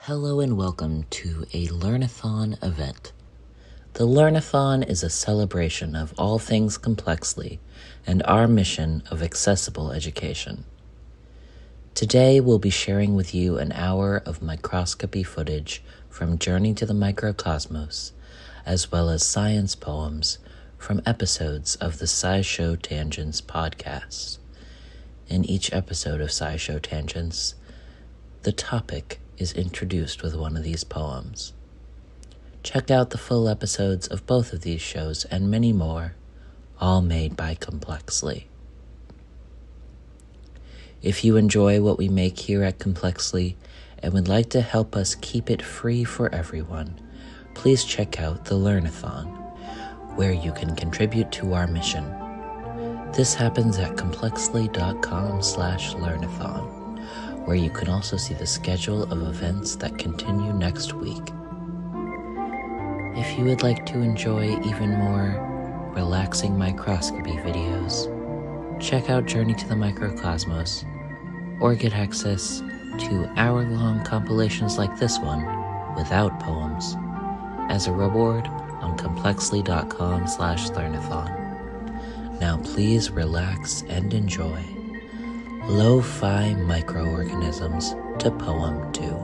Hello and welcome to a Learnathon event. The Learnathon is a celebration of all things complexly and our mission of accessible education. Today we'll be sharing with you an hour of microscopy footage from Journey to the Microcosmos, as well as science poems from episodes of the SciShow Tangents podcast. In each episode of SciShow Tangents, the topic is introduced with one of these poems. Check out the full episodes of both of these shows and many more, all made by Complexly. If you enjoy what we make here at Complexly and would like to help us keep it free for everyone, please check out the Learnathon, where you can contribute to our mission. This happens at complexly.com/learnathon, where you can also see the schedule of events that continue next week. If you would like to enjoy even more relaxing microscopy videos, check out Journey to the Microcosmos, or get access to hour-long compilations like this one, without poems, as a reward on complexly.com/learnathon. Now please relax and enjoy Lofi Microorganisms to Poem 2.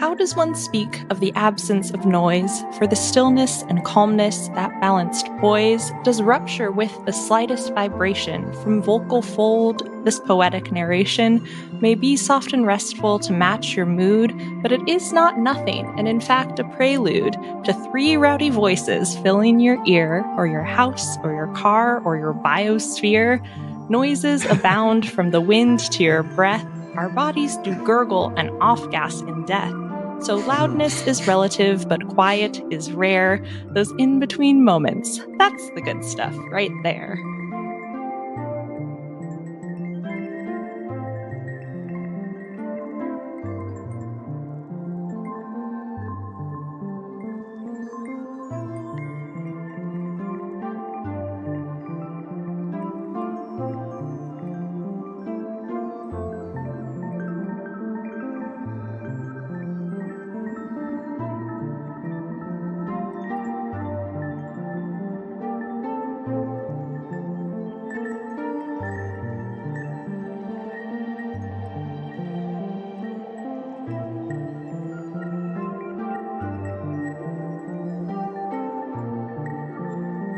How does one speak of the absence of noise, for the stillness and calmness, that balanced poise, does rupture with the slightest vibration from vocal fold? This poetic narration may be soft and restful to match your mood, but it is not nothing, and in fact a prelude to three rowdy voices filling your ear, or your house, or your car, or your biosphere. Noises abound from the wind to your breath. Our bodies do gurgle and off-gas in death. So loudness is relative, but quiet is rare. Those in-between moments, that's the good stuff right there.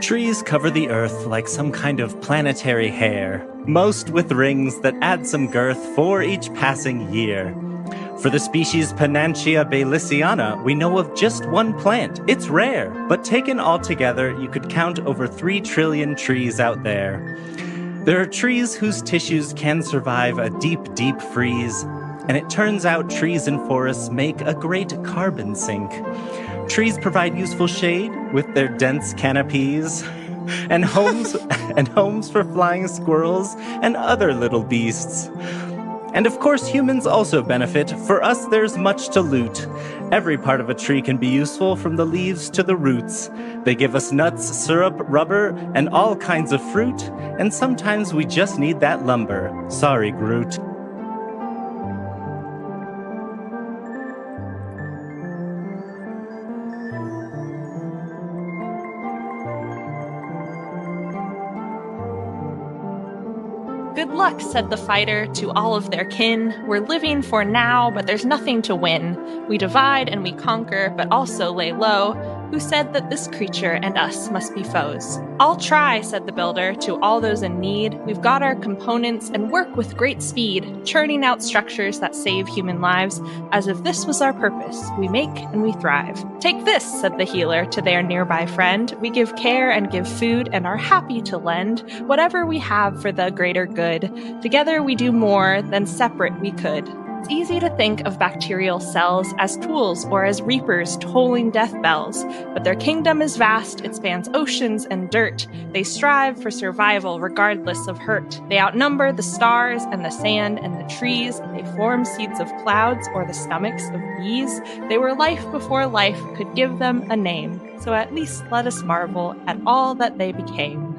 Trees cover the earth like some kind of planetary hair, most with rings that add some girth for each passing year. For the species Panantia baelisiana, we know of just one plant. It's rare, but taken all together, you could count over 3 trillion trees out there. There are trees whose tissues can survive a deep, deep freeze, and it turns out trees and forests make a great carbon sink. Trees provide useful shade with their dense canopies, and homes for flying squirrels and other little beasts. And of course, humans also benefit. For us, there's much to loot. Every part of a tree can be useful, from the leaves to the roots. They give us nuts, syrup, rubber, and all kinds of fruit. And sometimes we just need that lumber. Sorry, Groot. Good luck, said the fighter to all of their kin. We're living for now, but there's nothing to win. We divide and we conquer, but also lay low. Who said that this creature and us must be foes? I'll try, said the builder to all those in need. We've got our components and work with great speed, churning out structures that save human lives. As if this was our purpose, we make and we thrive. Take this, said the healer to their nearby friend. We give care and give food and are happy to lend whatever we have for the greater good. Together we do more than separate we could. It's easy to think of bacterial cells as tools or as reapers tolling death bells, but their kingdom is vast, it spans oceans and dirt. They strive for survival regardless of hurt. They outnumber the stars and the sand and the trees. They form seeds of clouds or the stomachs of bees. They were life before life could give them a name, so at least let us marvel at all that they became.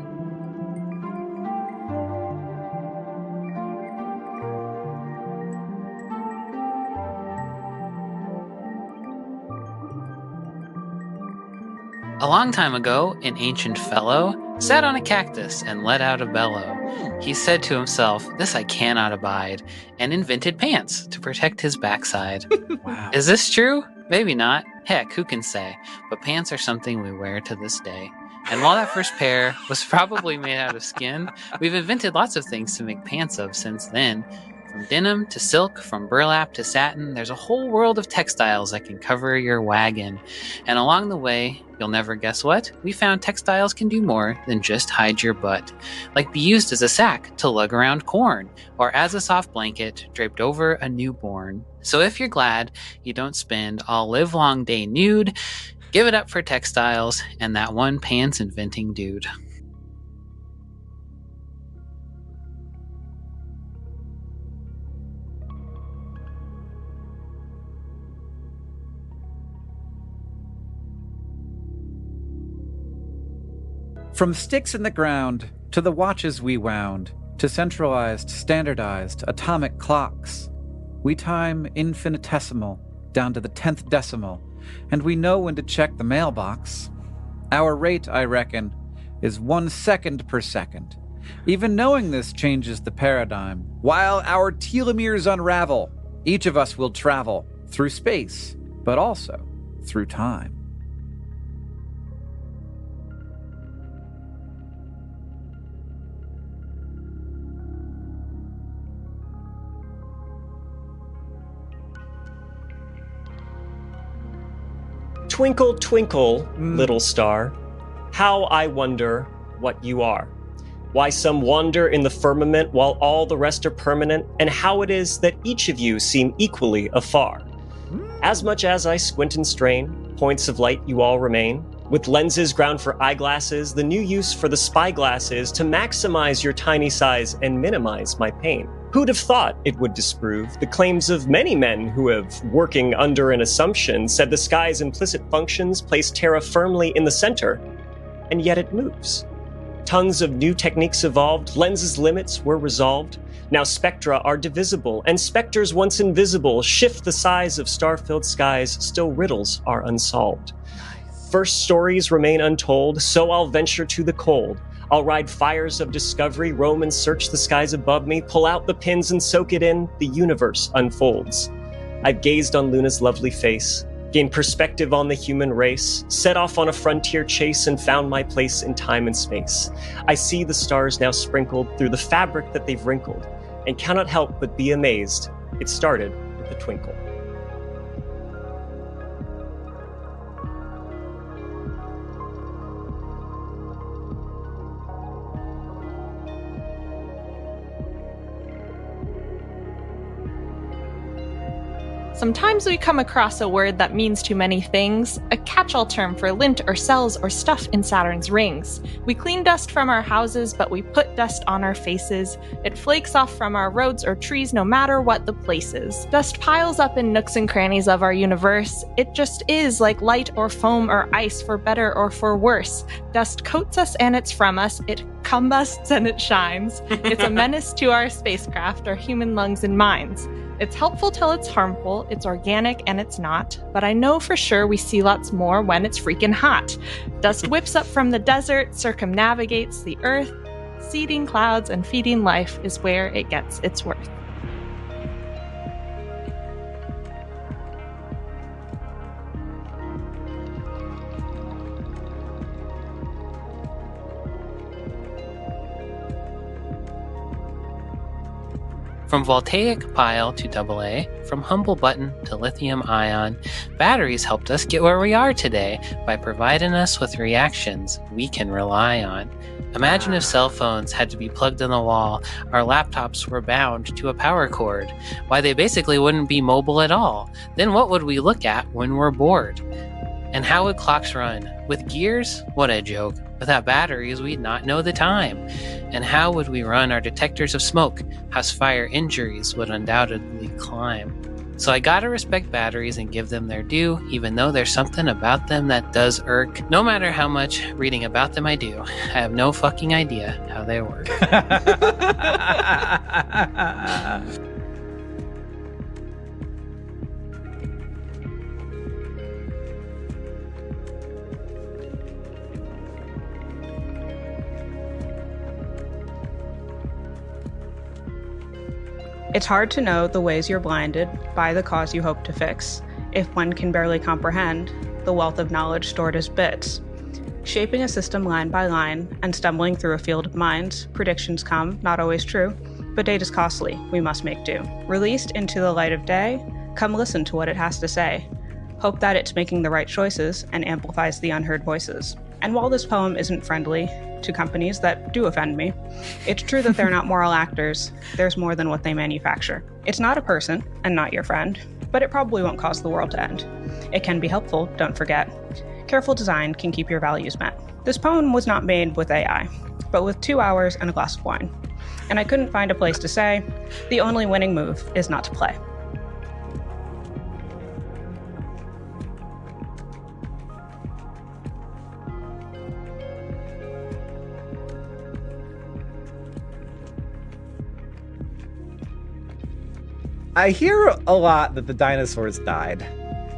A long time ago, an ancient fellow sat on a cactus and let out a bellow. He said to himself, "This I cannot abide," and invented pants to protect his backside. Wow. Is this true? Maybe not. Heck, who can say? But pants are something we wear to this day. And while that first pair was probably made out of skin, we've invented lots of things to make pants of since then. From denim to silk, from burlap to satin, there's a whole world of textiles that can cover your wagon. And along the way, you'll never guess what? We found textiles can do more than just hide your butt. Like be used as a sack to lug around corn, or as a soft blanket draped over a newborn. So if you're glad you don't spend all livelong day nude, give it up for textiles and that one pants inventing dude. From sticks in the ground, to the watches we wound, to centralized, standardized, atomic clocks, we time infinitesimal down to the 10th decimal, and we know when to check the mailbox. Our rate, I reckon, is 1 second per second. Even knowing this changes the paradigm. While our telomeres unravel, each of us will travel through space, but also through time. Twinkle, twinkle, little star, how I wonder what you are. Why some wander in the firmament while all the rest are permanent, and how it is that each of you seem equally afar. As much as I squint and strain, points of light you all remain. With lenses ground for eyeglasses, the new use for the spyglass is to maximize your tiny size and minimize my pain. Who'd have thought it would disprove the claims of many men who have, working under an assumption, said the sky's implicit functions place Terra firmly in the center, and yet it moves. Tons of new techniques evolved, lenses' limits were resolved. Now spectra are divisible, and specters once invisible shift the size of star-filled skies, still riddles are unsolved. First stories remain untold, so I'll venture to the cold. I'll ride fires of discovery, roam and search the skies above me, pull out the pins and soak it in, the universe unfolds. I've gazed on Luna's lovely face, gained perspective on the human race, set off on a frontier chase and found my place in time and space. I see the stars now sprinkled through the fabric that they've wrinkled, and cannot help but be amazed. It started with a twinkle. Sometimes we come across a word that means too many things, a catch-all term for lint or cells or stuff in Saturn's rings. We clean dust from our houses, but we put dust on our faces. It flakes off from our roads or trees no matter what the place is. Dust piles up in nooks and crannies of our universe. It just is like light or foam or ice, for better or for worse. Dust coats us and it's from us. It combusts and it shines. It's a menace to our spacecraft, our human lungs and minds. It's helpful till it's harmful, it's organic and it's not, but I know for sure we see lots more when it's freaking hot. Dust whips up from the desert, circumnavigates the earth, seeding clouds and feeding life is where it gets its worth. From voltaic pile to AA, from humble button to lithium ion, batteries helped us get where we are today by providing us with reactions we can rely on. Imagine if cell phones had to be plugged in the wall, our laptops were bound to a power cord. Why, they basically wouldn't be mobile at all. Then what would we look at when we're bored? And how would clocks run? With gears? What a joke. Without batteries, we'd not know the time. And how would we run our detectors of smoke? House fire injuries would undoubtedly climb. So I gotta respect batteries and give them their due, even though there's something about them that does irk. No matter how much reading about them I do, I have no fucking idea how they work. It's hard to know the ways you're blinded by the cause you hope to fix, if one can barely comprehend the wealth of knowledge stored as bits. Shaping a system line by line and stumbling through a field of minds, predictions come, not always true, but data's costly, we must make do. Released into the light of day, come listen to what it has to say. Hope that it's making the right choices and amplifies the unheard voices. And while this poem isn't friendly to companies that do offend me, it's true that they're not moral actors. There's more than what they manufacture. It's not a person and not your friend, but it probably won't cause the world to end. It can be helpful, don't forget. Careful design can keep your values met. This poem was not made with AI, but with 2 hours and a glass of wine. And I couldn't find a place to say, the only winning move is not to play. I hear a lot that the dinosaurs died,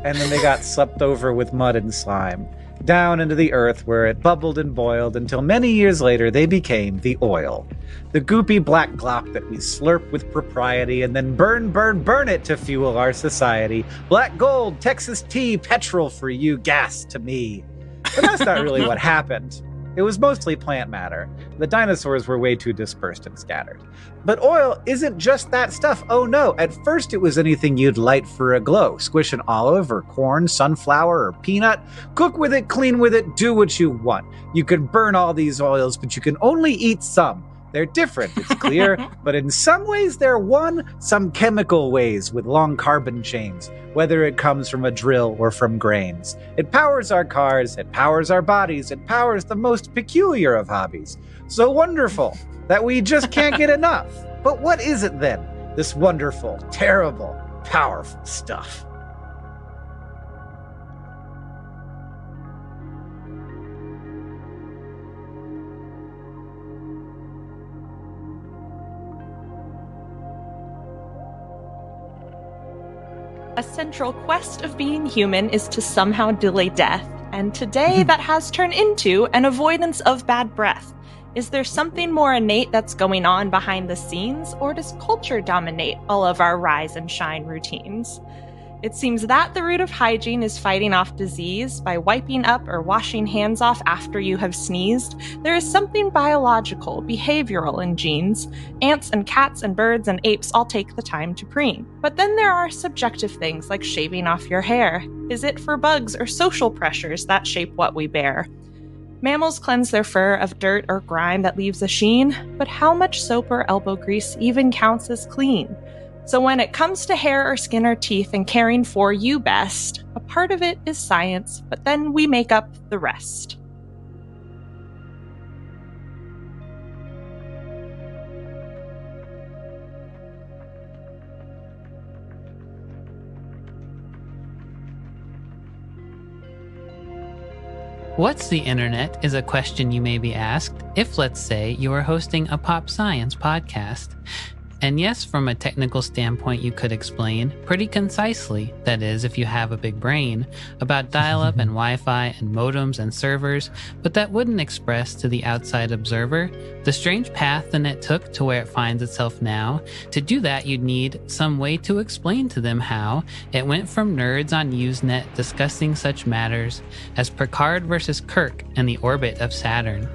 and then they got swept over with mud and slime, down into the earth where it bubbled and boiled until many years later they became the oil. The goopy black glop that we slurp with propriety and then burn it to fuel our society. Black gold, Texas tea, petrol for you, gas to me. But that's not really what happened. It was mostly plant matter. The dinosaurs were way too dispersed and scattered. But oil isn't just that stuff. Oh no, at first it was anything you'd light for a glow. Squish an olive or corn, sunflower or peanut. Cook with it, clean with it, do what you want. You can burn all these oils, but you can only eat some. They're different, it's clear, but in some ways they're one, some chemical ways with long carbon chains, whether it comes from a drill or from grains. It powers our cars, it powers our bodies, it powers the most peculiar of hobbies. So wonderful that we just can't get enough. But what is it then, this wonderful, terrible, powerful stuff? A central quest of being human is to somehow delay death, and today that has turned into an avoidance of bad breath. Is there something more innate that's going on behind the scenes, or does culture dominate all of our rise and shine routines? It seems that the root of hygiene is fighting off disease by wiping up or washing hands off after you have sneezed. There is something biological, behavioral in genes. Ants and cats and birds and apes all take the time to preen. But then there are subjective things like shaving off your hair. Is it for bugs or social pressures that shape what we bear? Mammals cleanse their fur of dirt or grime that leaves a sheen, but how much soap or elbow grease even counts as clean? So when it comes to hair or skin or teeth and caring for you best, a part of it is science, but then we make up the rest. What's the internet is a question you may be asked if, let's say, you are hosting a pop science podcast. And yes, from a technical standpoint, you could explain pretty concisely, that is, if you have a big brain, about dial-up and Wi-Fi and modems and servers, but that wouldn't express to the outside observer the strange path the net took to where it finds itself now. To do that, you'd need some way to explain to them how it went from nerds on Usenet discussing such matters as Picard versus Kirk and the orbit of Saturn,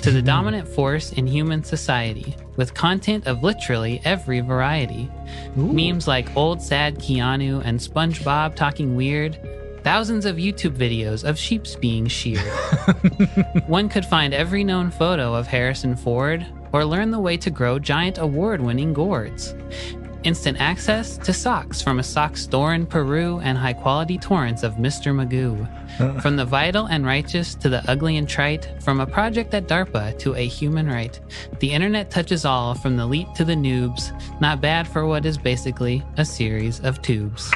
to the dominant force in human society, with content of literally every variety. Ooh. Memes like old sad Keanu and SpongeBob talking weird, thousands of YouTube videos of sheeps being sheared. One could find every known photo of Harrison Ford, or learn the way to grow giant award-winning gourds. Instant access to socks from a sock store in Peru, and high-quality torrents of Mr. Magoo. From the vital and righteous to the ugly and trite, from a project at DARPA to a human right, the internet touches all from the elite to the noobs, not bad for what is basically a series of tubes.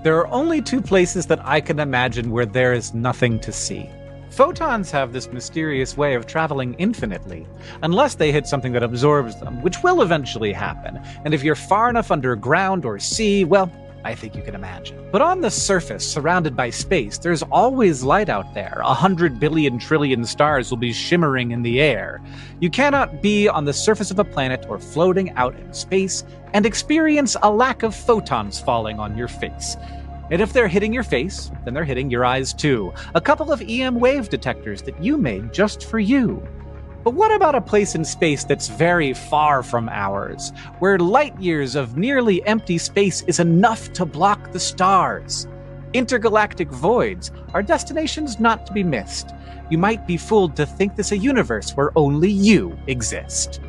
There are only two places that I can imagine where there is nothing to see. Photons have this mysterious way of traveling infinitely, unless they hit something that absorbs them, which will eventually happen. And if you're far enough underground or sea, well, I think you can imagine. But on the surface, surrounded by space, there's always light out there. 100 billion trillion stars will be shimmering in the air. You cannot be on the surface of a planet or floating out in space and experience a lack of photons falling on your face. And if they're hitting your face, then they're hitting your eyes too. A couple of EM wave detectors that you made just for you. But what about a place in space that's very far from ours, where light years of nearly empty space is enough to block the stars? Intergalactic voids are destinations not to be missed. You might be fooled to think this a universe where only you exist.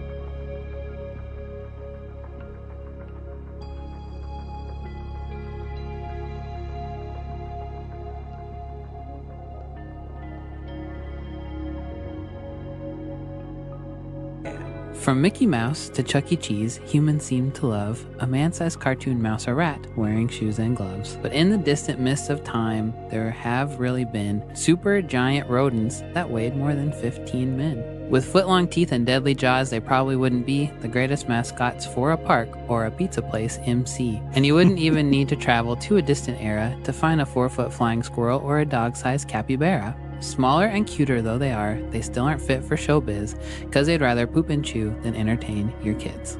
From Mickey Mouse to Chuck E. Cheese, humans seem to love a man-sized cartoon mouse or rat wearing shoes and gloves. But in the distant mists of time, there have really been super giant rodents that weighed more than 15 men. With foot-long teeth and deadly jaws, they probably wouldn't be the greatest mascots for a park or a pizza place MC. And you wouldn't even need to travel to a distant era to find a 4-foot flying squirrel or a dog-sized capybara. Smaller and cuter though they are, they still aren't fit for showbiz because they'd rather poop and chew than entertain your kids.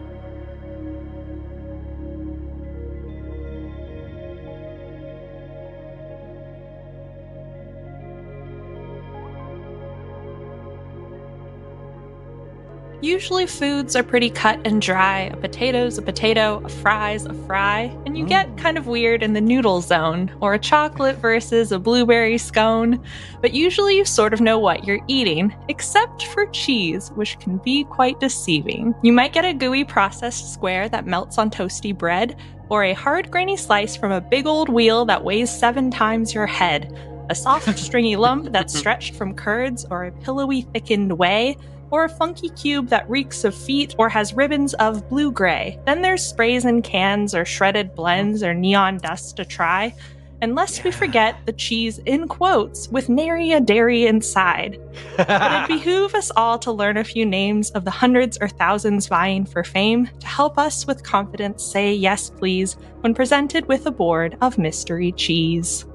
Usually foods are pretty cut and dry. A potato's a potato, a fry's a fry, and you get kind of weird in the noodle zone, or a chocolate versus a blueberry scone. But usually you sort of know what you're eating, except for cheese, which can be quite deceiving. You might get a gooey processed square that melts on toasty bread, or a hard grainy slice from a big old wheel that weighs 7 times your head, a soft stringy lump that's stretched from curds, or a pillowy thickened whey, or a funky cube that reeks of feet or has ribbons of blue-gray. Then there's sprays in cans or shredded blends or neon dust to try. And lest we forget the cheese in quotes with nary a dairy inside. But it behooves us all to learn a few names of the hundreds or thousands vying for fame to help us with confidence say yes please when presented with a board of mystery cheese.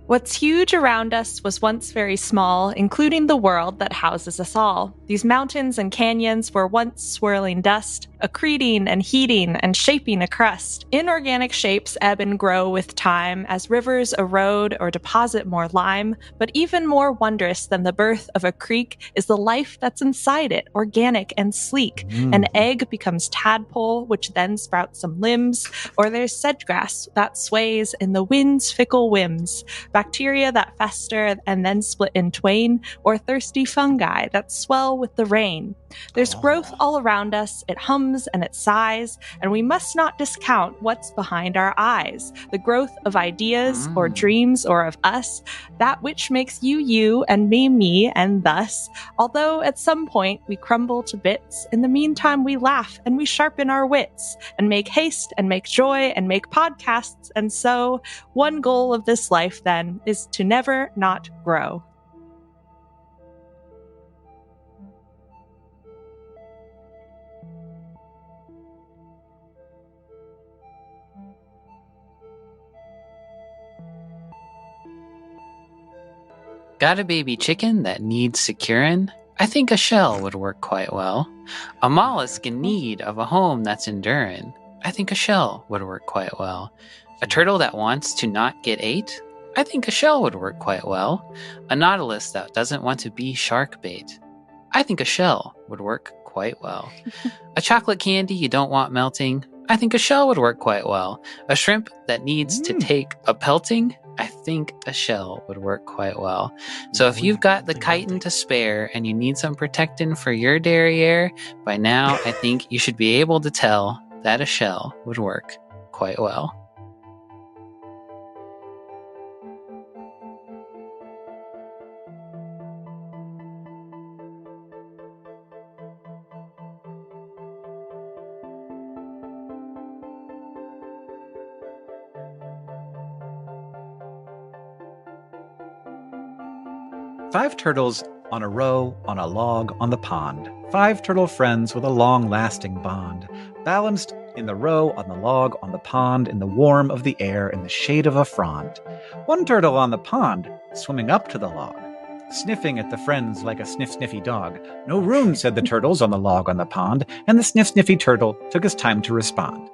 What's huge around us was once very small, including the world that houses us all. These mountains and canyons were once swirling dust, accreting and heating and shaping a crust. Inorganic shapes ebb and grow with time as rivers erode or deposit more lime, but even more wondrous than the birth of a creek is the life that's inside it, organic and sleek. An egg becomes tadpole, which then sprouts some limbs, or there's sedgegrass that sways in the wind's fickle whims. Bacteria that fester and then split in twain, or thirsty fungi that swell with the rain. There's growth all around us, it hums and it sighs, and we must not discount what's behind our eyes. The growth of ideas, or dreams, or of us, that which makes you you, and me, and thus. Although at some point we crumble to bits, in the meantime we laugh and we sharpen our wits, and make haste and make joy and make podcasts, and so, one goal of this life then is to never not grow. Got a baby chicken that needs securing? I think a shell would work quite well. A mollusk in need of a home that's enduring? I think a shell would work quite well. A turtle that wants to not get ate? I think a shell would work quite well. A nautilus that doesn't want to be shark bait? I think a shell would work quite well. A chocolate candy you don't want melting? I think a shell would work quite well. A shrimp that needs to take a pelting, I think a shell would work quite well. So if you've got the chitin to spare and you need some protectin' for your derriere, by now I think you should be able to tell that a shell would work quite well. Five turtles on a row, on a log, on the pond. 5 turtle friends with a long-lasting bond. Balanced in the row, on the log, on the pond, in the warm of the air, in the shade of a frond. 1 turtle on the pond, swimming up to the log, sniffing at the friends like a sniff-sniffy dog. No room, said the turtles on the log on the pond, and the sniff-sniffy turtle took his time to respond.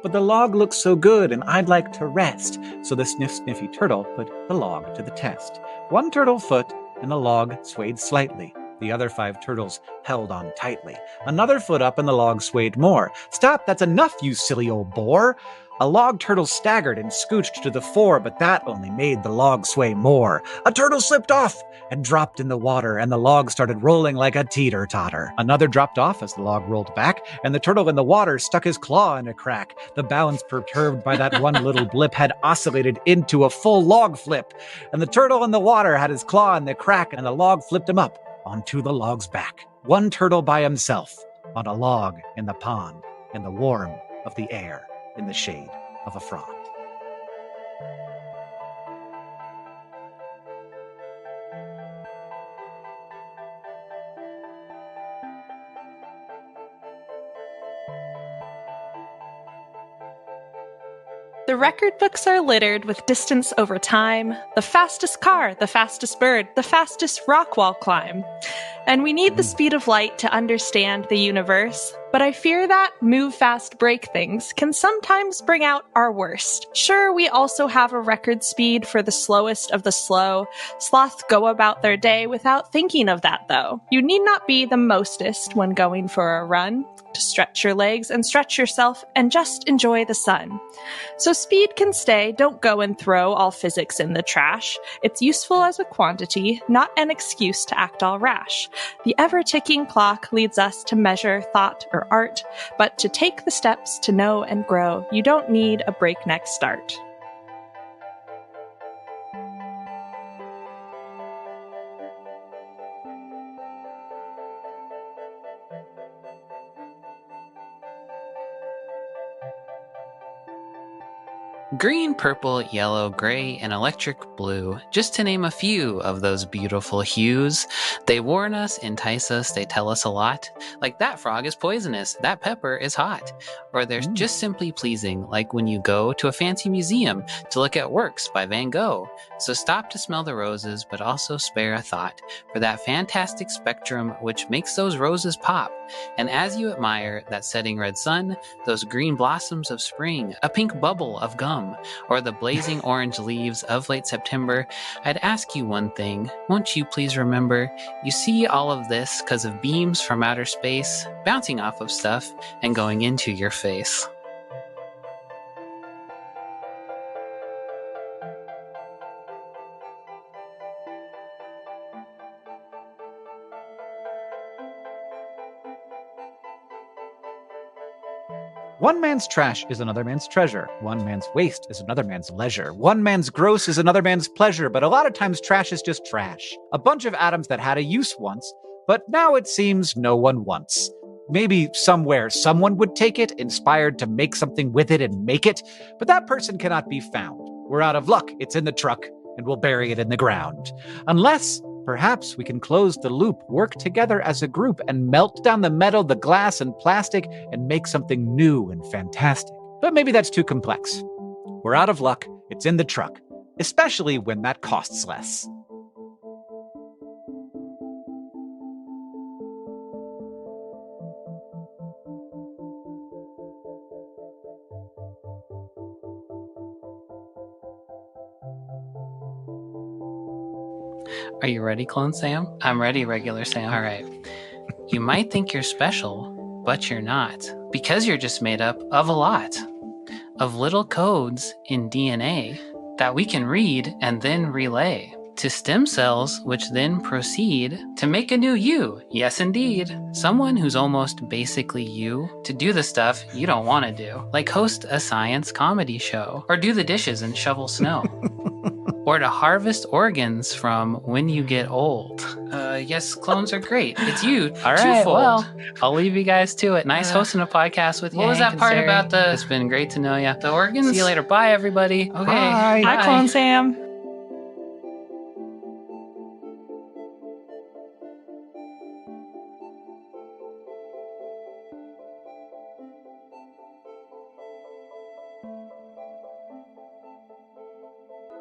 But the log looks so good, and I'd like to rest. So the sniff-sniffy turtle put the log to the test. 1 turtle foot, and the log swayed slightly. The other 5 turtles held on tightly. Another foot up, and the log swayed more. Stop, that's enough, you silly old boar. A log turtle staggered and scooched to the fore, but that only made the log sway more. A turtle slipped off and dropped in the water, and the log started rolling like a teeter-totter. Another dropped off as the log rolled back, and the turtle in the water stuck his claw in a crack. The balance perturbed by that one little blip had oscillated into a full log flip, and the turtle in the water had his claw in the crack, and the log flipped him up onto the log's back. 1 turtle by himself on a log in the pond, in the warm of the air, in the shade of a frond. The record books are littered with distance over time, the fastest car, the fastest bird, the fastest rock wall climb. And we need the speed of light to understand the universe, but I fear that move fast, break things can sometimes bring out our worst. Sure, we also have a record speed for the slowest of the slow. Sloths go about their day without thinking of that, though. You need not be the mostest when going for a run to stretch your legs and stretch yourself and just enjoy the sun. So speed can stay, don't go and throw all physics in the trash. It's useful as a quantity, not an excuse to act all rash. The ever-ticking clock leads us to measure thought or art, but to take the steps to know and grow, you don't need a breakneck start. Green, purple, yellow, gray, and electric blue, just to name a few of those beautiful hues. They warn us, entice us, they tell us a lot. Like that frog is poisonous, that pepper is hot. Or they're just simply pleasing, like when you go to a fancy museum to look at works by Van Gogh. So stop to smell the roses, but also spare a thought for that fantastic spectrum which makes those roses pop. And as you admire that setting red sun, those green blossoms of spring, a pink bubble of gum, or the blazing orange leaves of late September, I'd ask you one thing. Won't you please remember, you see all of this because of beams from outer space bouncing off of stuff and going into your face. One man's trash is another man's treasure. One man's waste is another man's leisure. One man's gross is another man's pleasure, but a lot of times trash is just trash. A bunch of atoms that had a use once, but now it seems no one wants. Maybe somewhere someone would take it, inspired to make something with it and make it, but that person cannot be found. We're out of luck, it's in the truck, and we'll bury it in the ground. Unless perhaps we can close the loop, work together as a group, and melt down the metal, the glass, and plastic, and make something new and fantastic. But maybe that's too complex. We're out of luck, it's in the truck, especially when that costs less. Are you ready, Clone Sam? I'm ready, regular Sam. All right. You might think you're special, but you're not. Because you're just made up of a lot of little codes in DNA that we can read and then relay to stem cells, which then proceed to make a new you. Yes, indeed. Someone who's almost basically you to do the stuff you don't want to do, like host a science comedy show, or do the dishes and shovel snow, or to harvest organs from when you get old. Yes, clones are great. It's you. All right, twofold. Well, I'll leave you guys to it. Nice hosting a podcast with you. What was that part about the... It's been great to know you. The organs? See you later. Bye, everybody. Okay. Bye. Bye, Clone Sam.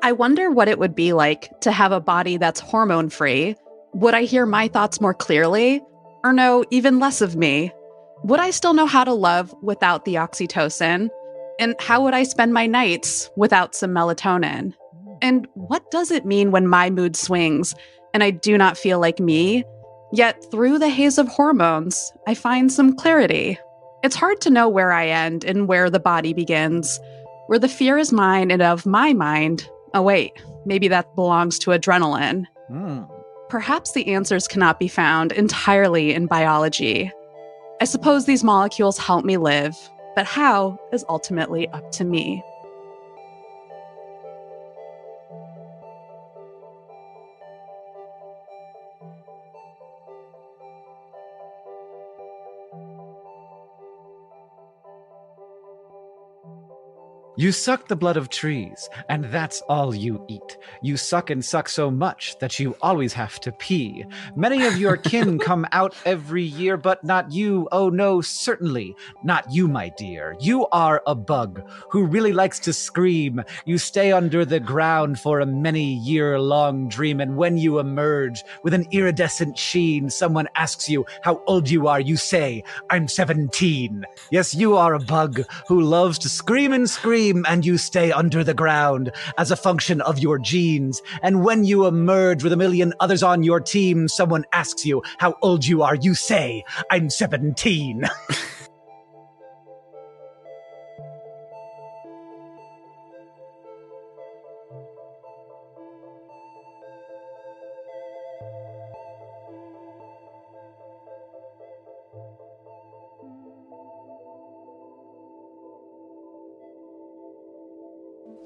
I wonder what it would be like to have a body that's hormone-free. Would I hear my thoughts more clearly? Or know even less of me? Would I still know how to love without the oxytocin? And how would I spend my nights without some melatonin? And what does it mean when my mood swings and I do not feel like me? Yet through the haze of hormones, I find some clarity. It's hard to know where I end and where the body begins, where the fear is mine and of my mind. Oh, wait, maybe that belongs to adrenaline. Perhaps the answers cannot be found entirely in biology. I suppose these molecules help me live, but how is ultimately up to me. You suck the blood of trees, and that's all you eat. You suck and suck so much that you always have to pee. Many of your kin come out every year, but not you. Oh no, certainly not you, my dear. You are a bug who really likes to scream. You stay under the ground for a many-year-long dream, and when you emerge with an iridescent sheen, someone asks you how old you are. You say, I'm 17. Yes, you are a bug who loves to scream and scream, and you stay under the ground as a function of your genes. And when you emerge with a million others on your team, someone asks you how old you are. You say, I'm 17.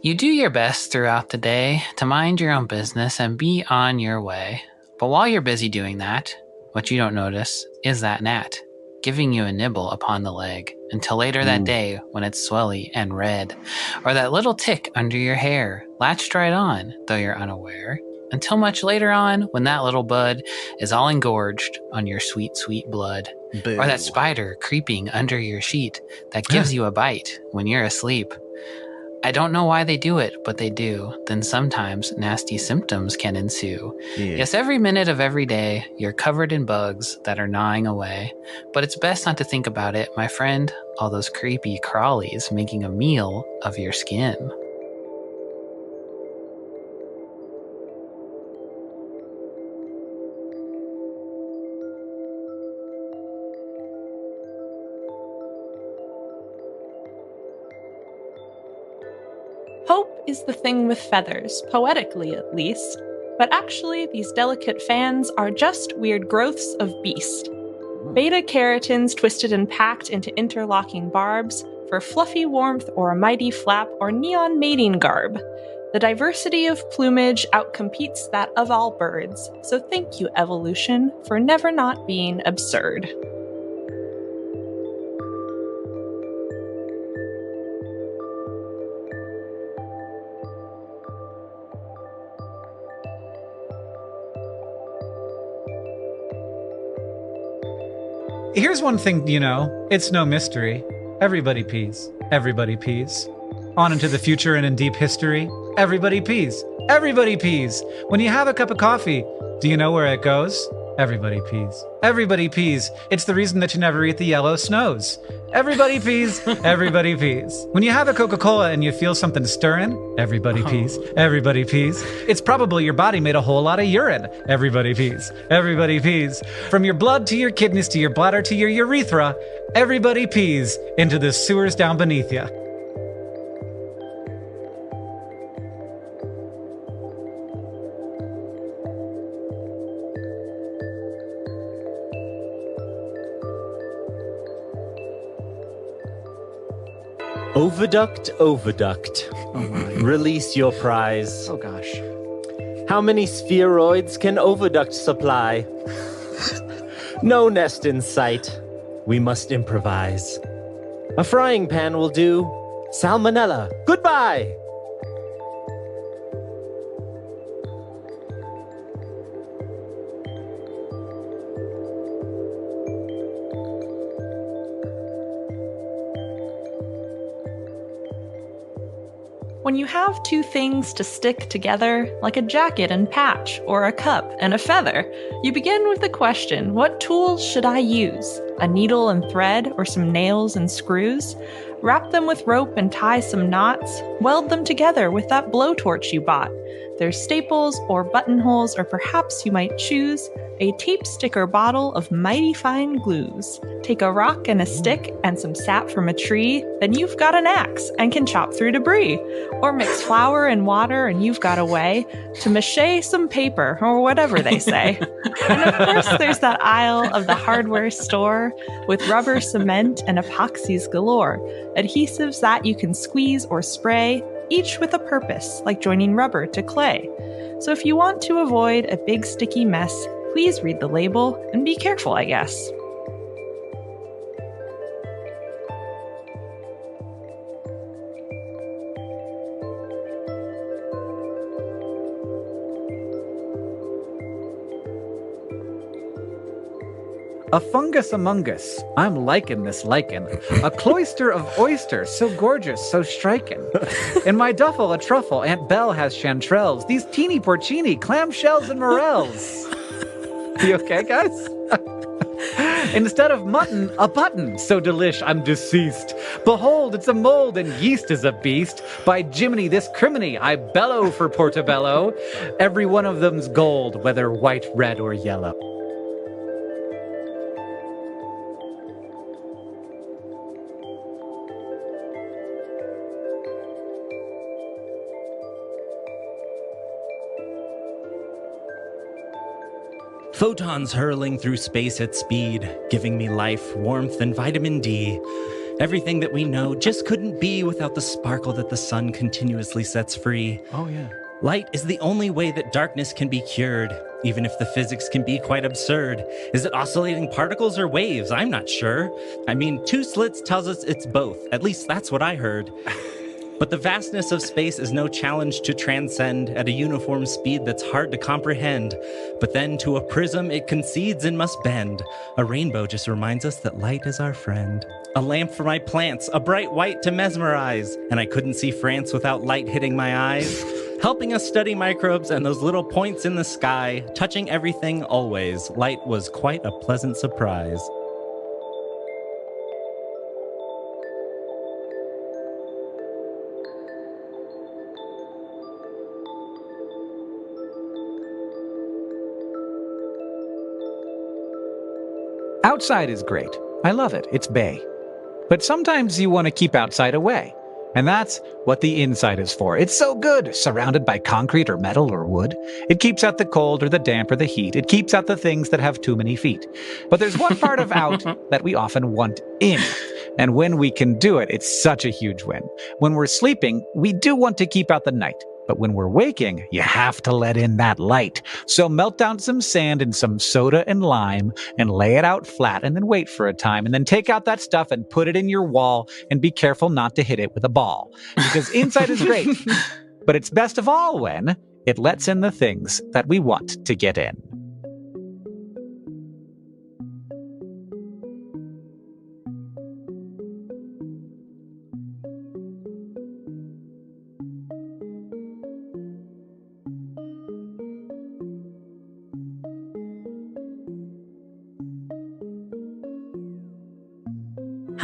You do your best throughout the day to mind your own business and be on your way. But while you're busy doing that, what you don't notice is that gnat giving you a nibble upon the leg until later that day when it's swelly and red, or that little tick under your hair latched right on, though you're unaware, until much later on when that little bud is all engorged on your sweet, sweet blood. Boo. Or that spider creeping under your sheet that gives you a bite when you're asleep. I don't know why they do it, but they do. Then sometimes nasty symptoms can ensue. Yeah. Yes, every minute of every day, you're covered in bugs that are gnawing away. But it's best not to think about it, my friend. All those creepy crawlies making a meal of your skin. Hope is the thing with feathers, poetically at least, but actually these delicate fans are just weird growths of beast. Beta-carotins twisted and packed into interlocking barbs for fluffy warmth or a mighty flap or neon mating garb. The diversity of plumage outcompetes that of all birds, so thank you, evolution, for never not being absurd. Here's one thing, it's no mystery. Everybody pees. Everybody pees. On into the future and in deep history, everybody pees. Everybody pees. When you have a cup of coffee, do you know where it goes? Everybody pees. Everybody pees. It's the reason that you never eat the yellow snows. Everybody pees. Everybody pees. When you have a Coca-Cola and you feel something stirring, everybody pees. Everybody pees. It's probably your body made a whole lot of urine. Everybody pees. Everybody pees. From your blood to your kidneys to your bladder to your urethra, everybody pees into the sewers down beneath you. Oviduct. Release your prize. Oh gosh. How many spheroids can Oviduct supply? No nest in sight. We must improvise. A frying pan will do. Salmonella, goodbye! When you have two things to stick together, like a jacket and patch, or a cup and a feather, you begin with the question, what tools should I use? A needle and thread, or some nails and screws? Wrap them with rope and tie some knots. Weld them together with that blowtorch you bought. There's staples or buttonholes, or perhaps you might choose a tape sticker bottle of mighty fine glues. Take a rock and a stick and some sap from a tree, then you've got an axe and can chop through debris. Or mix flour and water and you've got a way to mache some paper, or whatever they say. And of course there's that aisle of the hardware store with rubber, cement, and epoxies galore. Adhesives that you can squeeze or spray, each with a purpose, like joining rubber to clay. So if you want to avoid a big sticky mess, please read the label and be careful, I guess. A fungus among us, I'm liking this lichen. A cloister of oysters, so gorgeous, so striking. In my duffel, a truffle, Aunt Belle has chanterelles. These teeny porcini, clamshells and morels. You okay, guys? Instead of mutton, a button, so delish I'm deceased. Behold, it's a mold, and yeast is a beast. By Jiminy, this criminy, I bellow for Portobello. Every one of them's gold, whether white, red, or yellow. Photons hurling through space at speed, giving me life, warmth, and vitamin D. Everything that we know just couldn't be without the sparkle that the sun continuously sets free. Oh, yeah. Light is the only way that darkness can be cured, even if the physics can be quite absurd. Is it oscillating particles or waves? I'm not sure. I mean, two slits tells us it's both. At least that's what I heard. But the vastness of space is no challenge to transcend at a uniform speed that's hard to comprehend. But then to a prism it concedes and must bend. A rainbow just reminds us that light is our friend. A lamp for my plants, a bright white to mesmerize. And I couldn't see France without light hitting my eyes. Helping us study microbes and those little points in the sky. Touching everything always. Light was quite a pleasant surprise. Outside is great. I love it. It's bay. But sometimes you want to keep outside away. And that's what the inside is for. It's so good, surrounded by concrete or metal or wood. It keeps out the cold or the damp or the heat. It keeps out the things that have too many feet. But there's one part of out that we often want in. And when we can do it, it's such a huge win. When we're sleeping, we do want to keep out the night. But when we're waking, you have to let in that light. So melt down some sand and some soda and lime and lay it out flat and then wait for a time and then take out that stuff and put it in your wall and be careful not to hit it with a ball. Because inside is great, but it's best of all when it lets in the things that we want to get in.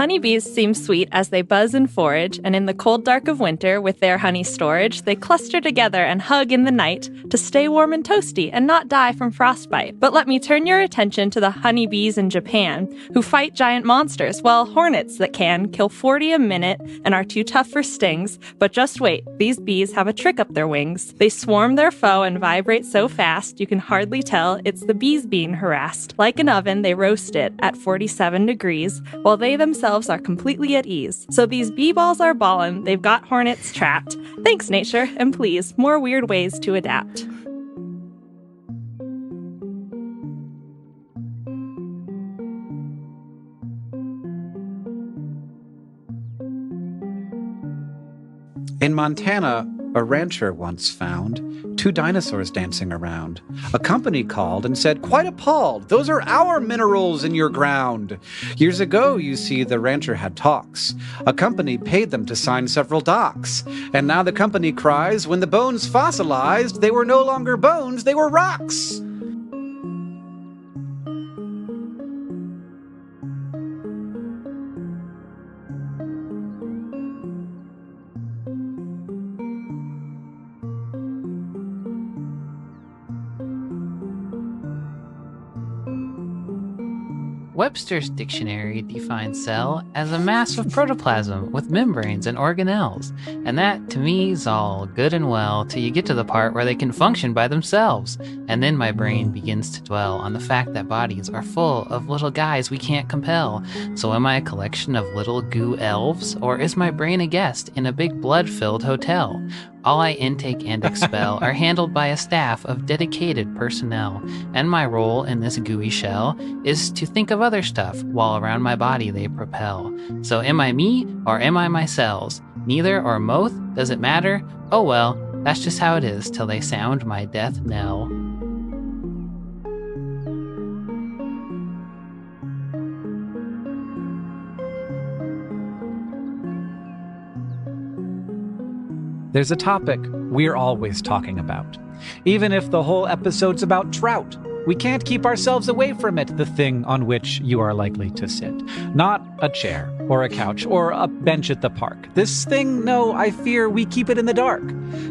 Honeybees seem sweet as they buzz and forage, and in the cold dark of winter, with their honey storage, they cluster together and hug in the night to stay warm and toasty and not die from frostbite. But let me turn your attention to the honeybees in Japan, who fight giant monsters, well, hornets that can kill 40 a minute and are too tough for stings. But just wait, these bees have a trick up their wings. They swarm their foe and vibrate so fast you can hardly tell it's the bees being harassed. Like an oven, they roast it at 47 degrees, while they themselves are completely at ease. So these bee balls are ballin', they've got hornets trapped. Thanks, nature, and please, more weird ways to adapt. In Montana, a rancher once found 2 dinosaurs dancing around. A company called and said, quite appalled, those are our minerals in your ground. Years ago, you see, the rancher had talks. A company paid them to sign several docs. And now the company cries, when the bones fossilized, they were no longer bones, they were rocks. Webster's dictionary defines cell as a mass of protoplasm with membranes and organelles. And that, to me, is all good and well till you get to the part where they can function by themselves. And then my brain begins to dwell on the fact that bodies are full of little guys we can't compel. So am I a collection of little goo elves, or is my brain a guest in a big blood-filled hotel? All I intake and expel are handled by a staff of dedicated personnel, and my role in this gooey shell is to think of other stuff while around my body they propel. So am I me, or am I my cells? Neither or both? Does it matter? Oh well, that's just how it is till they sound my death knell. There's a topic we're always talking about. Even if the whole episode's about trout, we can't keep ourselves away from it, the thing on which you are likely to sit. Not a chair, or a couch, or a bench at the park. This thing, no, I fear we keep it in the dark.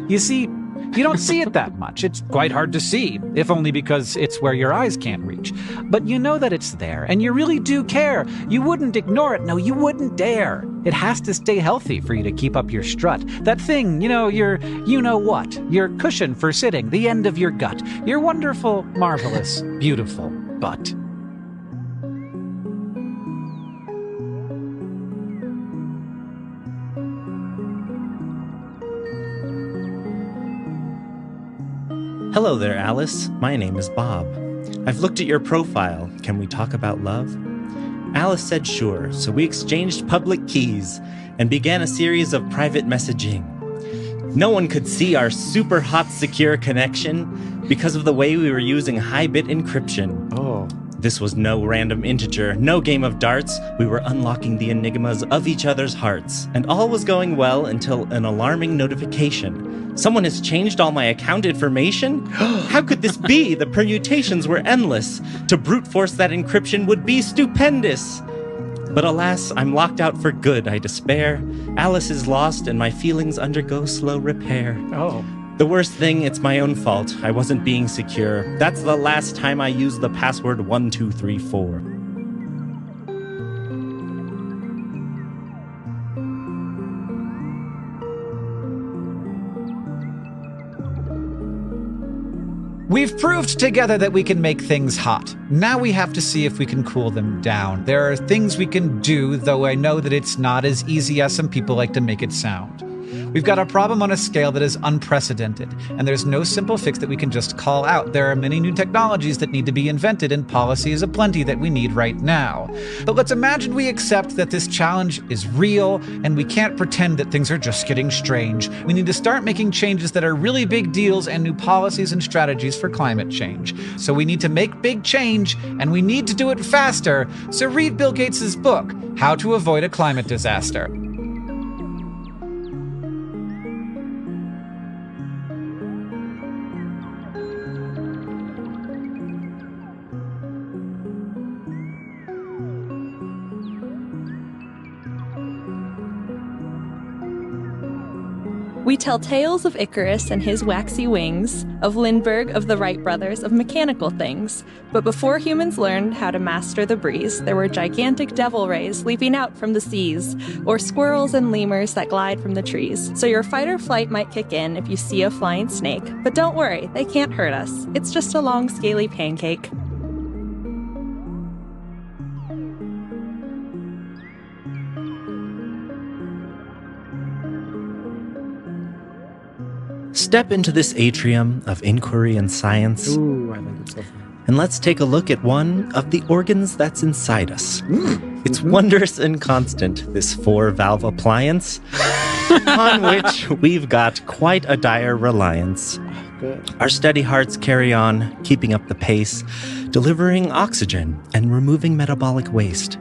You see, you don't see it that much. It's quite hard to see, if only because it's where your eyes can't reach. But you know that it's there, and you really do care. You wouldn't ignore it. No, you wouldn't dare. It has to stay healthy for you to keep up your strut. That thing, your you-know-what, your cushion for sitting, the end of your gut, your wonderful, marvelous, beautiful butt. Hello there, Alice. My name is Bob. I've looked at your profile. Can we talk about love? Alice said sure, so we exchanged public keys and began a series of private messaging. No one could see our super hot secure connection because of the way we were using high-bit encryption. Oh. This was no random integer, no game of darts. We were unlocking the enigmas of each other's hearts. And all was going well until an alarming notification. Someone has changed all my account information? How could this be? The permutations were endless. To brute force that encryption would be stupendous. But alas, I'm locked out for good, I despair. Alice is lost and my feelings undergo slow repair. Oh. The worst thing, it's my own fault. I wasn't being secure. That's the last time I used the password 1234. We've proved together that we can make things hot. Now we have to see if we can cool them down. There are things we can do, though I know that it's not as easy as some people like to make it sound. We've got a problem on a scale that is unprecedented, and there's no simple fix that we can just call out. There are many new technologies that need to be invented and policies aplenty that we need right now. But let's imagine we accept that this challenge is real, and we can't pretend that things are just getting strange. We need to start making changes that are really big deals and new policies and strategies for climate change. So we need to make big change, and we need to do it faster. So read Bill Gates' book, How to Avoid a Climate Disaster. We tell tales of Icarus and his waxy wings, of Lindbergh, of the Wright brothers, of mechanical things. But before humans learned how to master the breeze, there were gigantic devil rays leaping out from the seas, or squirrels and lemurs that glide from the trees. So your fight or flight might kick in if you see a flying snake, but don't worry, they can't hurt us. It's just a long, scaly pancake. Step into this atrium of inquiry and science. Ooh, I think it's so fun. And let's take a look at one of the organs that's inside us. It's wondrous and constant, this 4-valve appliance, on which we've got quite a dire reliance. Good. Our steady hearts carry on, keeping up the pace, delivering oxygen and removing metabolic waste.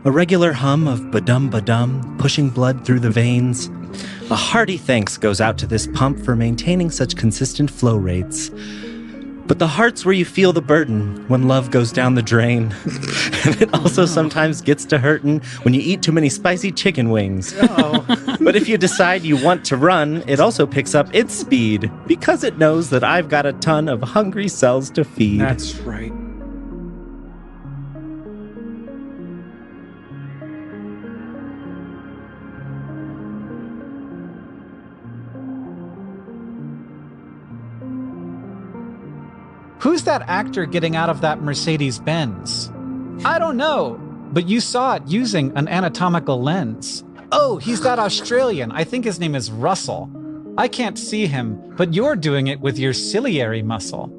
A regular hum of ba-dum, pushing blood through the veins. A hearty thanks goes out to this pump for maintaining such consistent flow rates. But the heart's where you feel the burden when love goes down the drain. And it also sometimes gets to hurtin' when you eat too many spicy chicken wings. But if you decide you want to run, it also picks up its speed because it knows that I've got a ton of hungry cells to feed. That's right. Who's that actor getting out of that Mercedes-Benz? I don't know, but you saw it using an anatomical lens. Oh, he's that Australian. I think his name is Russell. I can't see him, but you're doing it with your ciliary muscle.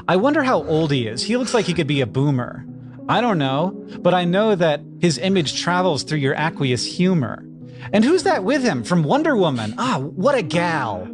I wonder how old he is. He looks like he could be a boomer. I don't know, but I know that his image travels through your aqueous humor. And who's that with him from Wonder Woman? Ah, what a gal.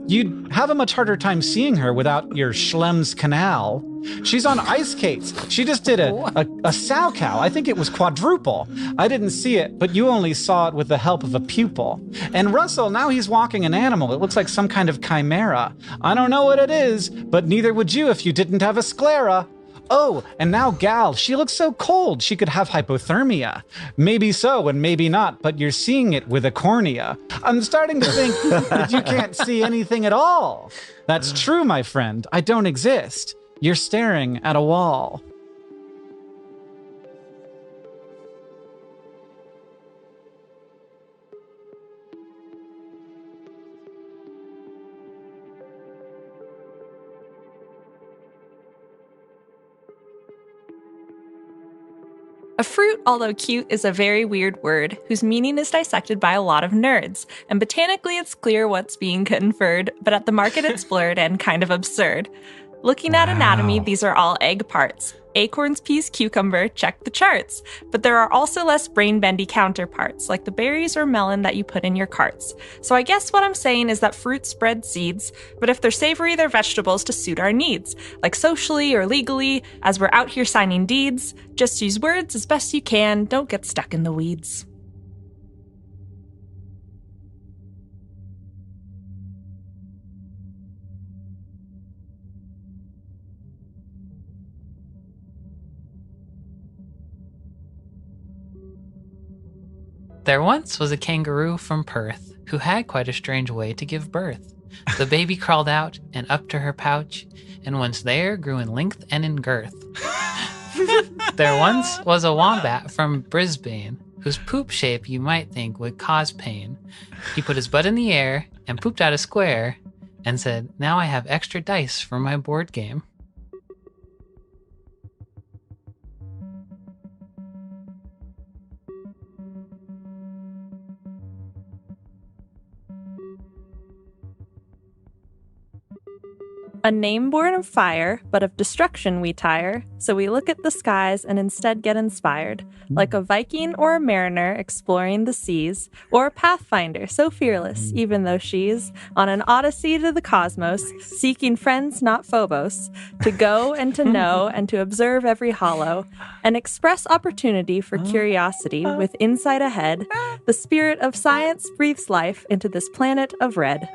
You'd have a much harder time seeing her without your Schlem's canal. She's on ice skates. She just did a sow cow. I think it was quadruple. I didn't see it, but you only saw it with the help of a pupil. And Russell, now he's walking an animal. It looks like some kind of chimera. I don't know what it is, but neither would you if you didn't have a sclera. Oh, and now Gal, she looks so cold she could have hypothermia. Maybe so and maybe not, but you're seeing it with a cornea. I'm starting to think that you can't see anything at all. That's true, my friend. I don't exist. You're staring at a wall. A fruit, although cute, is a very weird word whose meaning is dissected by a lot of nerds, and botanically it's clear what's being conferred, but at the market it's blurred and kind of absurd. Looking at anatomy, these are all egg parts. Acorns, peas, cucumber, check the charts. But there are also less brain-bendy counterparts, like the berries or melon that you put in your carts. So I guess what I'm saying is that fruits spread seeds, but if they're savory, they're vegetables to suit our needs, like socially or legally, as we're out here signing deeds. Just use words as best you can, don't get stuck in the weeds. There once was a kangaroo from Perth who had quite a strange way to give birth. The baby crawled out and up to her pouch, and once there grew in length and in girth. There once was a wombat from Brisbane whose poop shape you might think would cause pain. He put his butt in the air and pooped out a square and said, "Now I have extra dice for my board game." A name born of fire, but of destruction we tire, so we look at the skies and instead get inspired, like a Viking or a mariner exploring the seas, or a pathfinder so fearless, even though she's on an odyssey to the cosmos, seeking friends, not phobos, to go and to know and to observe every hollow, and express opportunity for curiosity with insight ahead. The spirit of science breathes life into this planet of red.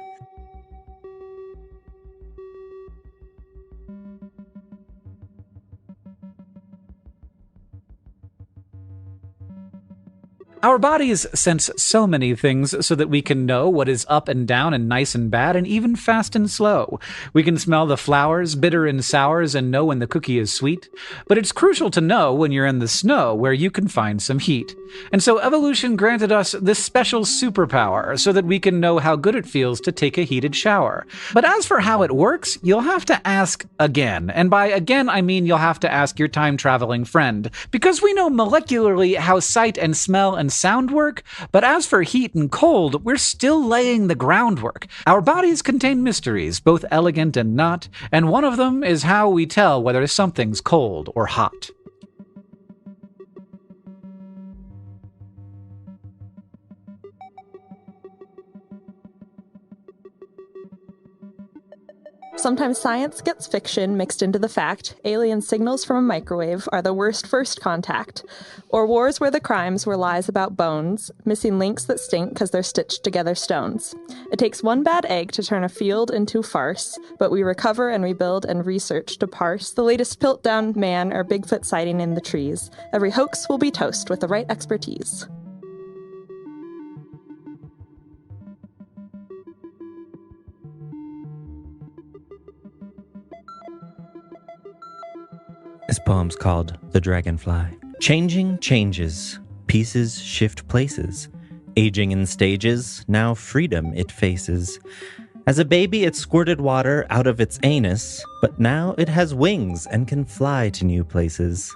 Our bodies sense so many things so that we can know what is up and down and nice and bad and even fast and slow. We can smell the flowers, bitter and sours, and know when the cookie is sweet. But it's crucial to know when you're in the snow where you can find some heat. And so evolution granted us this special superpower so that we can know how good it feels to take a heated shower. But as for how it works, you'll have to ask again. And by again, I mean you'll have to ask your time-traveling friend. Because we know molecularly how sight and smell and sound work, but as for heat and cold, we're still laying the groundwork. Our bodies contain mysteries, both elegant and not, and one of them is how we tell whether something's cold or hot. Sometimes science gets fiction mixed into the fact. Alien signals from a microwave are the worst first contact. Or wars where the crimes were lies about bones, missing links that stink because they're stitched together stones. It takes one bad egg to turn a field into farce, but we recover and rebuild and research to parse the latest Piltdown man or Bigfoot sighting in the trees. Every hoax will be toast with the right expertise. This poem's called The Dragonfly. Changing changes, pieces shift places. Aging in stages, now freedom it faces. As a baby it squirted water out of its anus, but now it has wings and can fly to new places.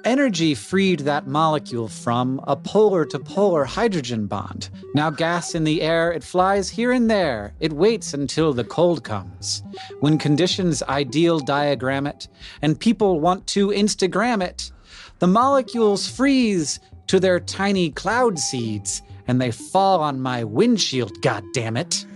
Energy freed that molecule from a polar-to-polar hydrogen bond. Now gas in the air, it flies here and there. It waits until the cold comes. When conditions ideal diagram it, and people want to Instagram it, the molecules freeze to their tiny cloud seeds, and they fall on my windshield, goddammit.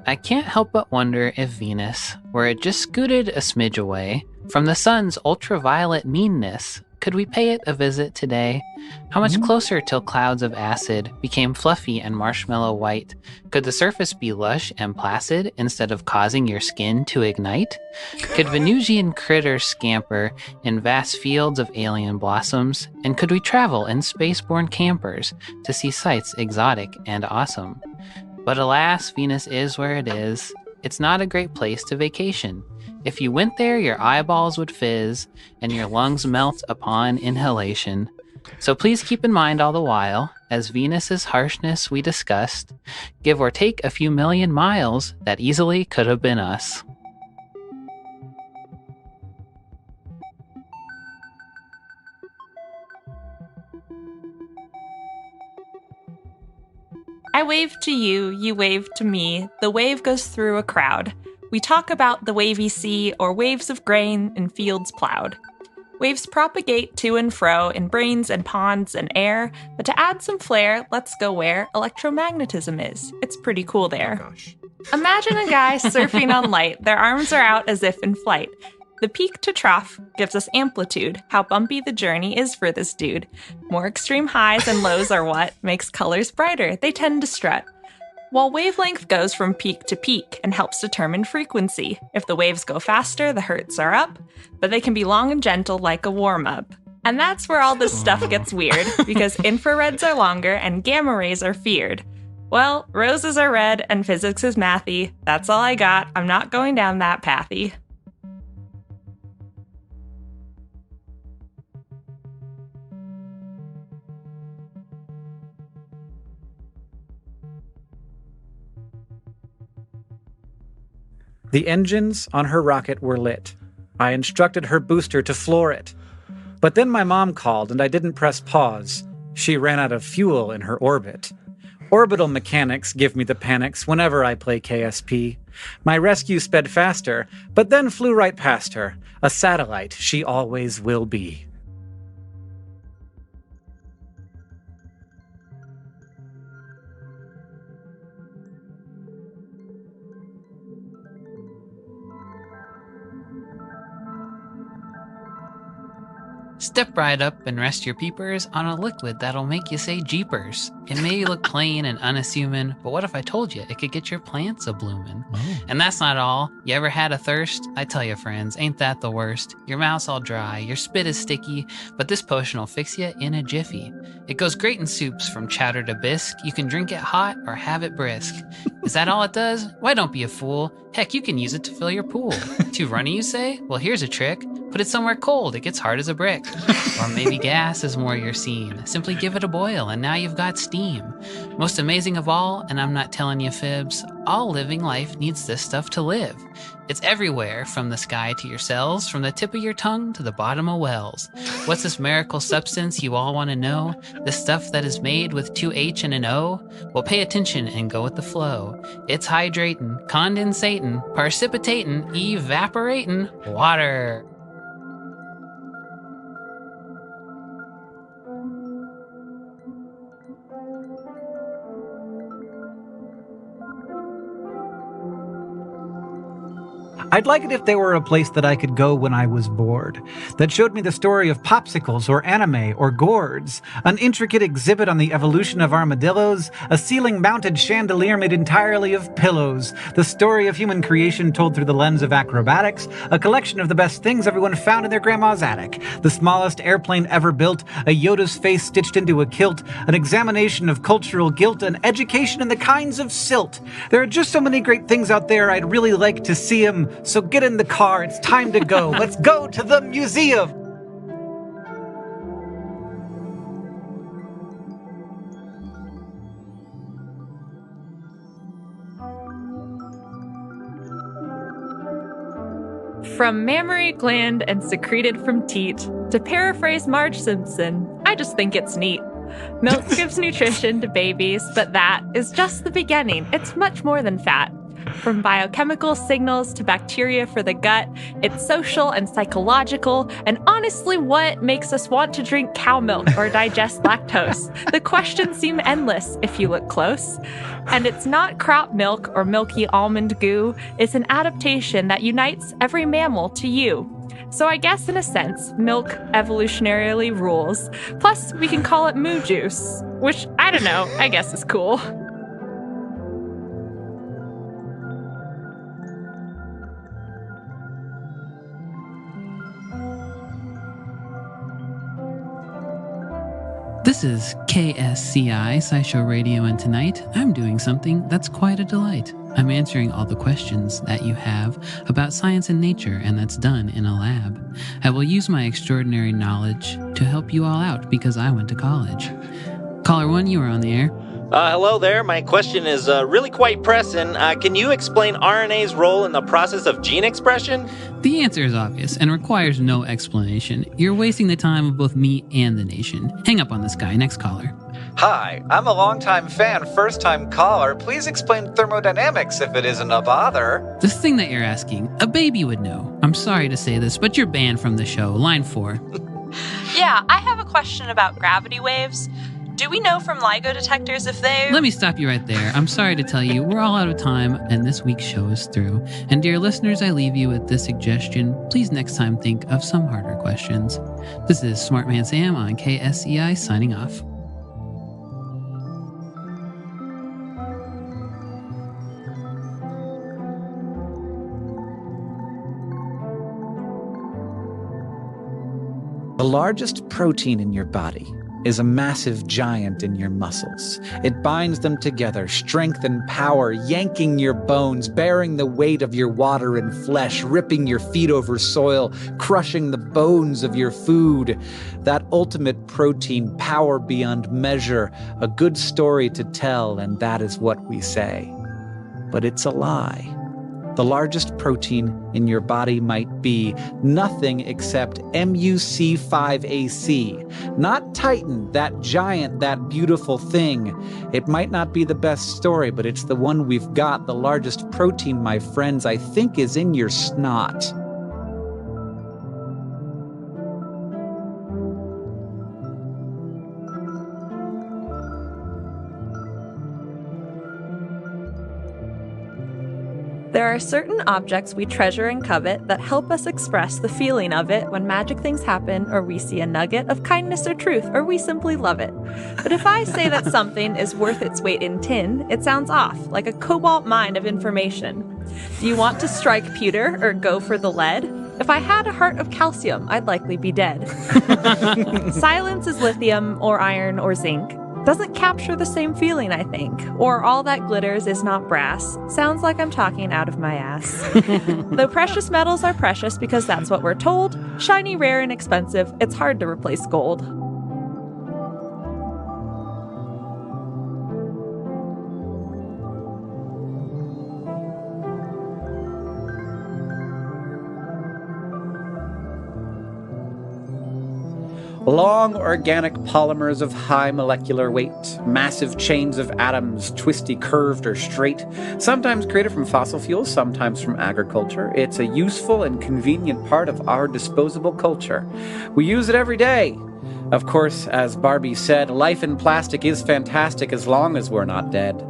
I can't help but wonder if Venus, were it just scooted a smidge away from the sun's ultraviolet meanness, could we pay it a visit today? How much closer till clouds of acid became fluffy and marshmallow white? Could the surface be lush and placid instead of causing your skin to ignite? Could Venusian critters scamper in vast fields of alien blossoms? And could we travel in spaceborne campers to see sights exotic and awesome? But alas, Venus is where it is. It's not a great place to vacation. If you went there, your eyeballs would fizz and your lungs melt upon inhalation. So please keep in mind all the while, as Venus's harshness we discussed, give or take a few million miles, that easily could have been us. I wave to you, you wave to me. The wave goes through a crowd. We talk about the wavy sea or waves of grain in fields plowed. Waves propagate to and fro in brains and ponds and air, but to add some flair, let's go where electromagnetism is. It's pretty cool there. Oh, gosh. Imagine a guy surfing on light. Their arms are out as if in flight. The peak to trough gives us amplitude, how bumpy the journey is for this dude. More extreme highs and lows are what makes colors brighter. They tend to strut. While wavelength goes from peak to peak and helps determine frequency. If the waves go faster, the hertz are up, but they can be long and gentle like a warm-up. And that's where all this stuff gets weird, because infrareds are longer and gamma rays are feared. Well, roses are red and physics is mathy. That's all I got. I'm not going down that pathy. The engines on her rocket were lit. I instructed her booster to floor it. But then my mom called and I didn't press pause. She ran out of fuel in her orbit. Orbital mechanics give me the panics whenever I play KSP. My rescue sped faster, but then flew right past her. A satellite she always will be. Step right up and rest your peepers on a liquid that'll make you say jeepers. It may look plain and unassuming, but what if I told you it could get your plants a-bloomin'? Oh. And that's not all. You ever had a thirst? I tell you, friends, ain't that the worst? Your mouth's all dry, your spit is sticky, but this potion will fix you in a jiffy. It goes great in soups from chowder to bisque. You can drink it hot or have it brisk. Is that all it does? Why, don't be a fool. Heck, you can use it to fill your pool. Too runny, you say? Well, here's a trick. Put it somewhere cold. It gets hard as a brick. Or maybe gas is more your scene. Simply give it a boil, and now you've got steam. Most amazing of all, and I'm not telling you fibs, all living life needs this stuff to live. It's everywhere, from the sky to your cells, from the tip of your tongue to the bottom of wells. What's this miracle substance you all want to know? The stuff that is made with 2 H and an O? Well, pay attention and go with the flow. It's hydrating, condensating, precipitating, evaporating water. I'd like it if there were a place that I could go when I was bored, that showed me the story of popsicles or anime or gourds, an intricate exhibit on the evolution of armadillos, a ceiling-mounted chandelier made entirely of pillows, the story of human creation told through the lens of acrobatics, a collection of the best things everyone found in their grandma's attic, the smallest airplane ever built, a Yoda's face stitched into a kilt, an examination of cultural guilt, an education in the kinds of silt. There are just so many great things out there, I'd really like to see them. So get in the car, it's time to go. Let's go to the museum! From mammary gland and secreted from teat, to paraphrase Marge Simpson, I just think it's neat. Milk gives nutrition to babies, but that is just the beginning. It's much more than fat. From biochemical signals to bacteria for the gut, it's social and psychological, and honestly, what makes us want to drink cow milk or digest lactose? The questions seem endless if you look close. And it's not crop milk or milky almond goo, it's an adaptation that unites every mammal to you. So I guess in a sense, milk evolutionarily rules. Plus, we can call it moo juice, which, I don't know, I guess is cool. This is KSCI, SciShow Radio, and tonight I'm doing something that's quite a delight. I'm answering all the questions that you have about science and nature, and that's done in a lab. I will use my extraordinary knowledge to help you all out because I went to college. Caller 1, you are on the air. Hello there. My question is really quite pressing. Can you explain RNA's role in the process of gene expression? The answer is obvious and requires no explanation. You're wasting the time of both me and the nation. Hang up on this guy. Next caller. Hi, I'm a longtime fan, first-time caller. Please explain thermodynamics if it isn't a bother. This thing that you're asking, a baby would know. I'm sorry to say this, but you're banned from the show. Line 4. Yeah, I have a question about gravity waves. Do we know from LIGO detectors if they... Let me stop you right there. I'm sorry to tell you, we're all out of time, and this week's show is through. And dear listeners, I leave you with this suggestion. Please next time think of some harder questions. This is Smart Man Sam on KSCI signing off. The largest protein in your body is a massive giant in your muscles. It binds them together, strength and power, yanking your bones, bearing the weight of your water and flesh, ripping your feet over soil, crushing the bones of your food. That ultimate protein, power beyond measure, a good story to tell, and that is what we say. But it's a lie. The largest protein in your body might be nothing except MUC5AC. Not Titan, that giant, that beautiful thing. It might not be the best story, but it's the one we've got. The largest protein, my friends, I think is in your snot. There are certain objects we treasure and covet that help us express the feeling of it when magic things happen, or we see a nugget of kindness or truth, or we simply love it. But if I say that something is worth its weight in tin, it sounds off, like a cobalt mine of information. Do you want to strike pewter or go for the lead? If I had a heart of calcium, I'd likely be dead. Silence is lithium or iron or zinc. Doesn't capture the same feeling, I think. Or all that glitters is not brass. Sounds like I'm talking out of my ass. Though precious metals are precious because that's what we're told, shiny, rare, and expensive, it's hard to replace gold. Long organic polymers of high molecular weight, massive chains of atoms, twisty, curved, or straight, sometimes created from fossil fuels, sometimes from agriculture. It's a useful and convenient part of our disposable culture. We use it every day. Of course, as Barbie said, life in plastic is fantastic as long as we're not dead.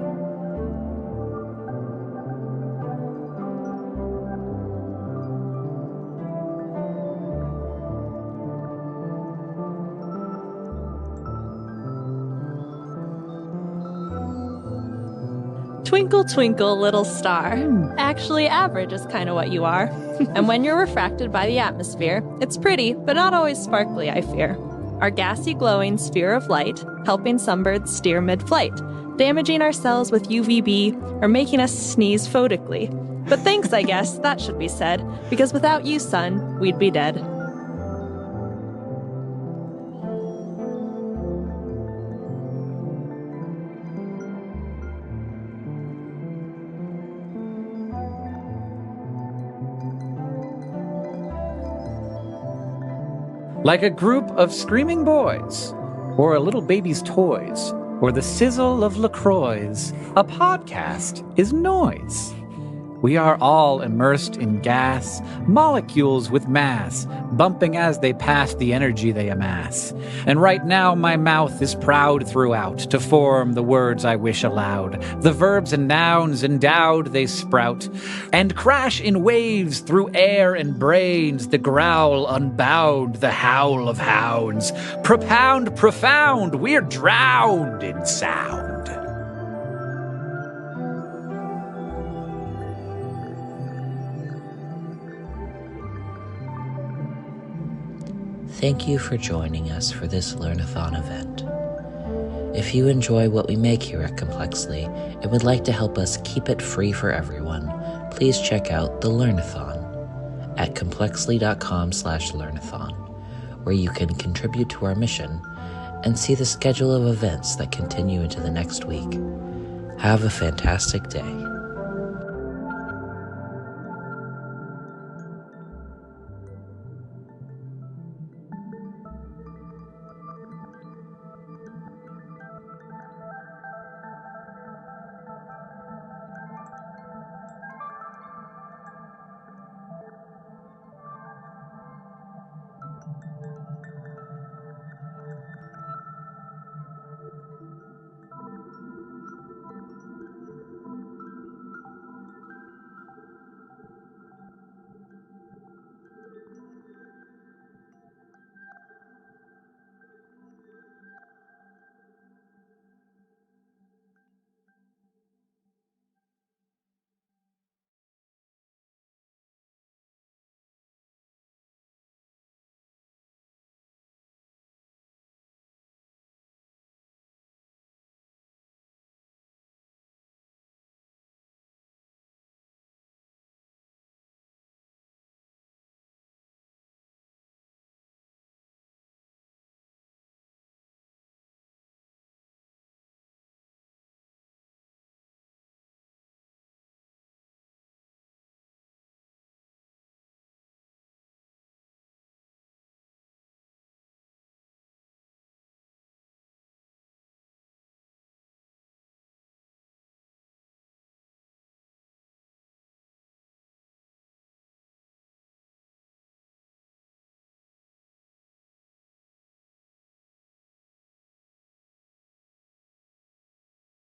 Twinkle, twinkle, little star. Actually, average is kind of what you are. And when you're refracted by the atmosphere, it's pretty, but not always sparkly, I fear. Our gassy, glowing sphere of light, helping sunbirds steer mid-flight, damaging our cells with UVB, or making us sneeze photically. But thanks, I guess, that should be said, because without you, sun, we'd be dead. Like a group of screaming boys, or a little baby's toys, or the sizzle of LaCroix, a podcast is noise. We are all immersed in gas, molecules with mass, bumping as they pass the energy they amass. And right now my mouth is proud throughout to form the words I wish aloud. The verbs and nouns endowed they sprout, and crash in waves through air and brains, the growl unbound, the howl of hounds. Propound, profound, we're drowned in sound. Thank you for joining us for this Learnathon event. If you enjoy what we make here at Complexly and would like to help us keep it free for everyone, please check out the Learnathon at complexly.com/learnathon, where you can contribute to our mission and see the schedule of events that continue into the next week. Have a fantastic day.